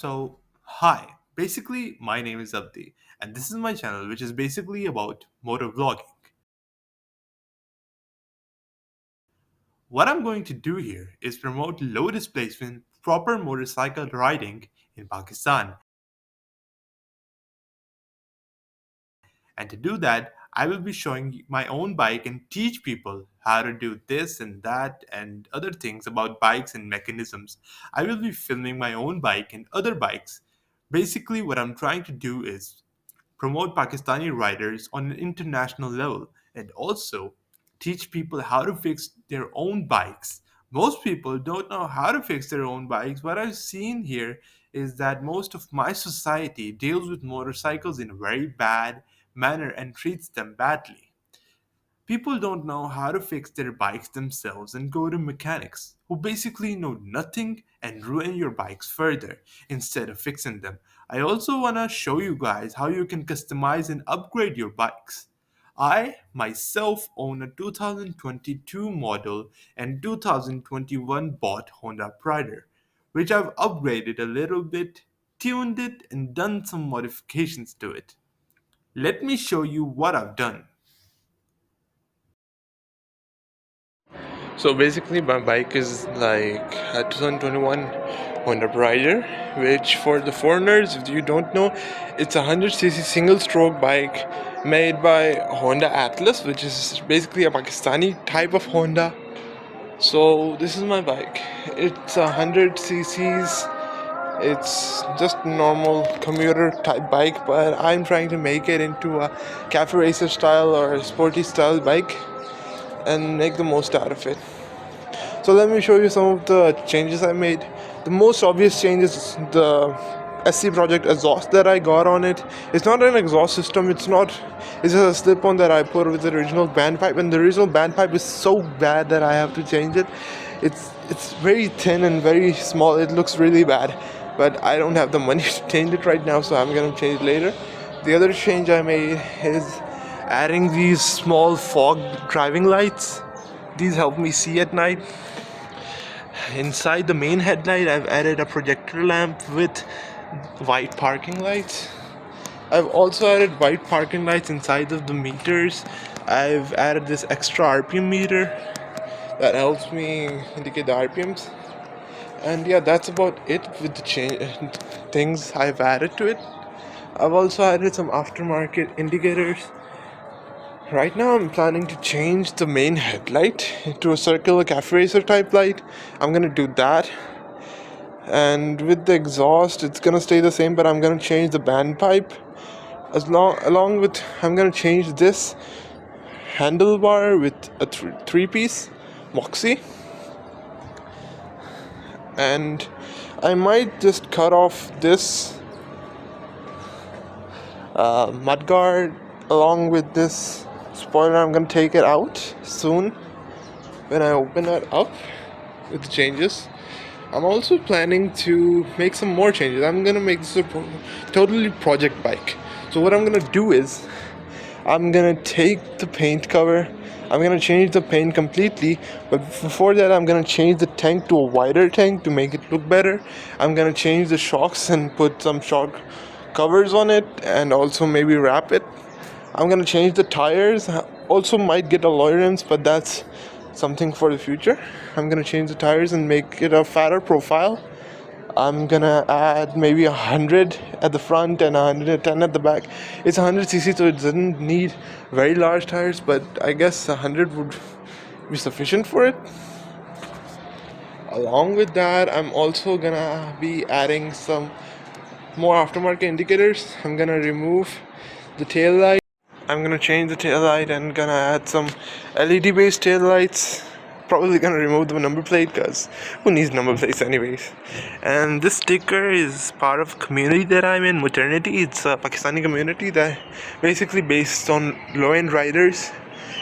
Hi. Basically, my name is Abdi, and this is my channel, which is basically about motor vlogging. What I'm going to do here is promote low displacement, proper motorcycle riding in Pakistan. And to do that, I will be showing my own bike and teach people how to do this and that and other things about bikes and mechanisms. I will be filming my own bike and other bikes. Basically, what I'm trying to do is promote Pakistani riders on an international level, and also teach people how to fix their own bikes. Most people don't know how to fix their own bikes. What I've seen here is that most of my society deals with motorcycles in a very bad manner and treats them badly. People don't know how to fix their bikes themselves and go to mechanics who basically know nothing and ruin your bikes further instead of fixing them. I also want to show you guys how you can customize and upgrade your bikes. I myself own a 2022 model and 2021 bought Honda Prider, which I've upgraded a little bit, tuned it, and done some modifications to it. Let me show you what I've done. So basically, my bike is like a 2021 Honda Rider, which for the foreigners, if you don't know, it's a 100cc single stroke bike made by Honda Atlas, which is basically a Pakistani type of Honda. So this is my bike. It's a 100cc's. It's just normal commuter type bike, but I'm trying to make it into a cafe racer style or a sporty style bike and make the most out of it. So let me show you some of the changes I made. The most obvious change is the SC Project exhaust that I got on it. It's not an exhaust system, it's just a slip-on that I put with the original band pipe, and the original band pipe is so bad that I have to change it. It's very thin and very small, it looks really bad. But I don't have the money to change it right now, so I'm gonna change it later. The other change I made is adding these small fog driving lights. These help me see at night. Inside the main headlight, I've added a projector lamp with white parking lights. I've also added white parking lights inside of the meters. I've added this extra RPM meter that helps me indicate the RPMs. And yeah, that's about it with the things I've added to it. I've also added some aftermarket indicators. Right now, I'm planning to change the main headlight to a circular cafe racer type light. I'm gonna do that, and with the exhaust, it's gonna stay the same, but I'm gonna change the band pipe. Along with, I'm gonna change this handlebar with a three-piece Moxie, and I might just cut off this mudguard along with this spoiler. I'm gonna take it out soon when I open it up with the changes. I'm also planning to make some more changes. I'm gonna make this a totally project bike. So what I'm gonna do is I'm gonna take the paint cover. I'm gonna change the paint completely, but before that, I'm gonna change the tank to a wider tank to make it look better. I'm gonna change the shocks and put some shock covers on it, and also maybe wrap it. I'm gonna change the tires. Also, might get alloy rims, but that's something for the future. I'm gonna change the tires and make it a fatter profile. I'm gonna add maybe 100 at the front and 110 at the back. It's 100cc, so it doesn't need very large tires, but I guess 100 would be sufficient for it. Along with that, I'm also gonna be adding some more aftermarket indicators. I'm gonna remove the tail light. I'm gonna change the tail light and gonna add some LED based tail lights. Probably gonna remove the number plate because who needs number plates anyways. And this sticker is part of community that I'm in, Maternity. It's a Pakistani community that basically based on low end riders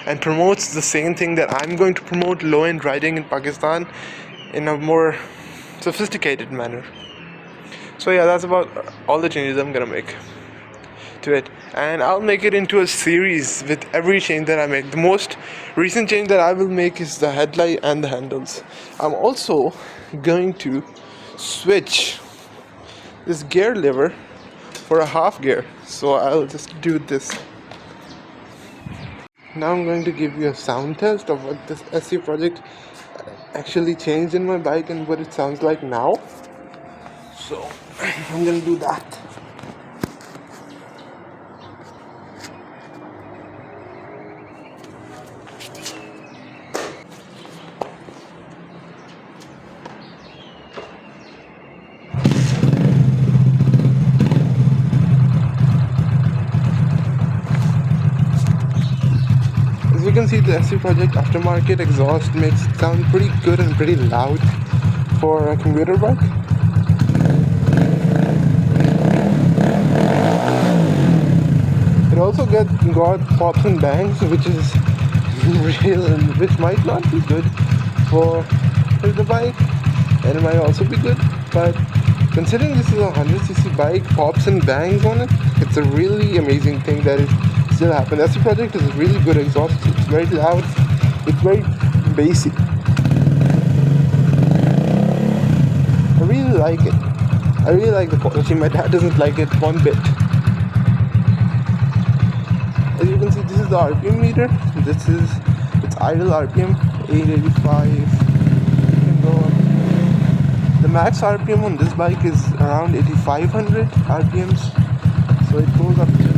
and promotes the same thing that I'm going to promote, low end riding in Pakistan, in a more sophisticated manner. So yeah, that's about all the changes I'm gonna make to it, and I'll make it into a series with every change that I make. The most recent change that I will make is the headlight and the handles. I'm also going to switch this gear lever for a half gear. So I'll just do this. Now I'm going to give you a sound test of what this SC project actually changed in my bike and what it sounds like now. So I'm gonna do that. As you can see, the SC project aftermarket exhaust makes it sound pretty good and pretty loud for a commuter bike. It also got pops and bangs, which is real, which might not be good for the bike, and it might also be good. But considering this is a 100cc bike, pops and bangs on it, it's a really amazing thing that it still happened. SC project is a really good exhaust. It's very loud. It's very bassy. I really like it. I really like the quality. My dad doesn't like it one bit. As you can see, this is the RPM meter. This is its idle RPM, 885. You can go up. The max RPM on this bike is around 8500 RPMs, so it goes up to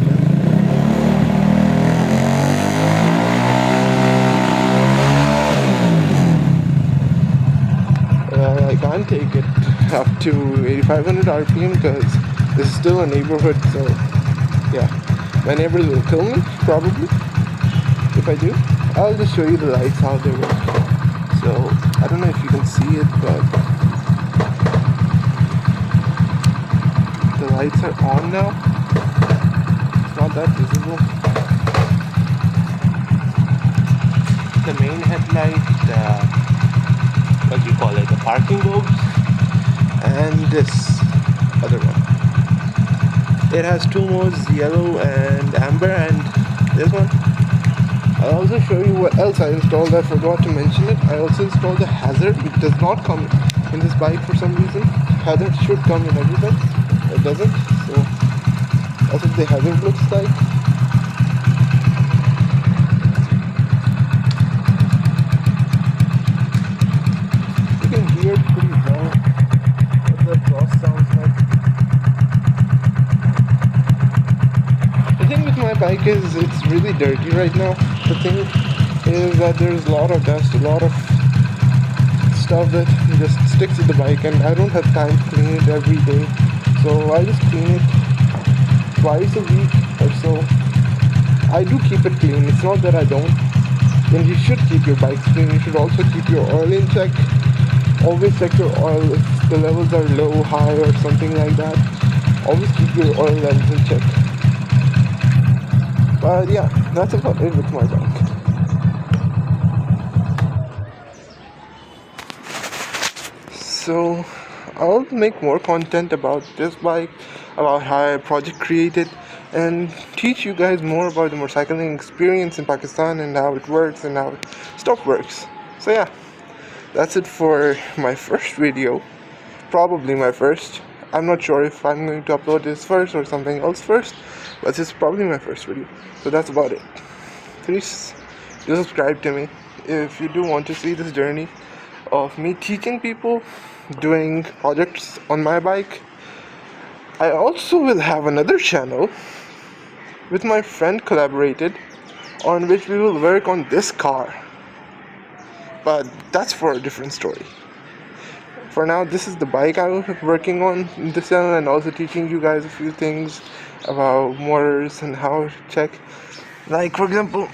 I can't take it up to 8500 RPM because this is still a neighborhood, so yeah. My neighbors will kill me, probably, if I do. I'll just show you the lights, how they work. So, I don't know if you can see it, but the lights are on now. It's not that visible. The main headlight, what do you call it, the parking bulbs, and this other one. It has two modes, yellow and amber, and this one. I'll also show you what else I installed. I forgot to mention it. I also installed a hazard. It does not come in this bike for some reason. Hazard should come in every bike. It doesn't. So that's what the hazard looks like. You can hear pretty well what the exhaust sounds like. The thing with my bike is it's really dirty right now. The thing is that there's a lot of dust, a lot of stuff that just sticks to the bike, and I don't have time to clean it every day. So I just clean it twice a week or so. I do keep it clean. It's not that I don't. And you should keep your bike clean. You should also keep your oil in check. Always check your oil if the levels are low, high, or something like that. Always keep your oil levels in check. But yeah, that's about it with my bike. So I'll make more content about this bike, about how I project created, and teach you guys more about the motorcycling experience in Pakistan and how it works and how stuff works. So yeah, that's it for my first video. Probably my first. I'm not sure if I'm going to upload this first or something else first, but it's probably my first video. So that's about it. Please do subscribe to me if you do want to see this journey of me teaching people doing projects on my bike. I also will have another channel with my friend collaborated on which we will work on this car, but that's for a different story. For now, this is the bike I was working on in this channel, and also teaching you guys a few things about motors and how to check. Like, for example,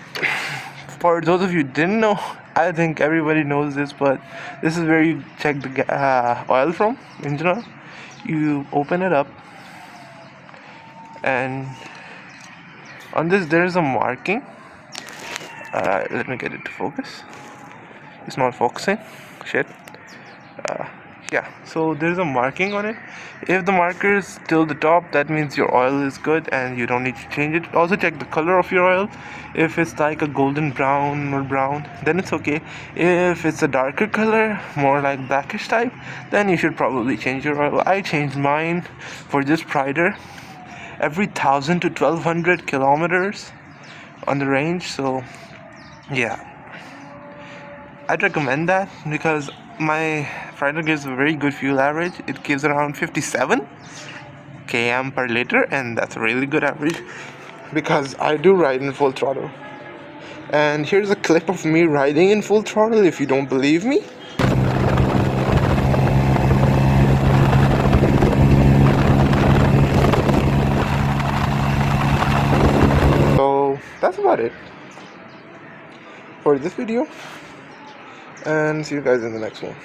for those of you who didn't know, I think everybody knows this, but this is where you check the oil from, engine oil. You open it up, and on this there is a marking. Let me get it to focus. It's not focusing. Shit. Yeah, so there's a marking on it. If the marker is till the top, that means your oil is good and you don't need to change it. Also check the color of your oil. If it's like a golden brown or brown, then it's okay. If it's a darker color, more like blackish type, then you should probably change your oil. I changed mine for this Prider every 1000 to 1200 kilometers on the range. So yeah, I'd recommend that because my Prider gives a very good fuel average. It gives around 57 km per liter, and that's a really good average because I do ride in full throttle. And here's a clip of me riding in full throttle if you don't believe me. So that's about it for this video, and see you guys in the next one.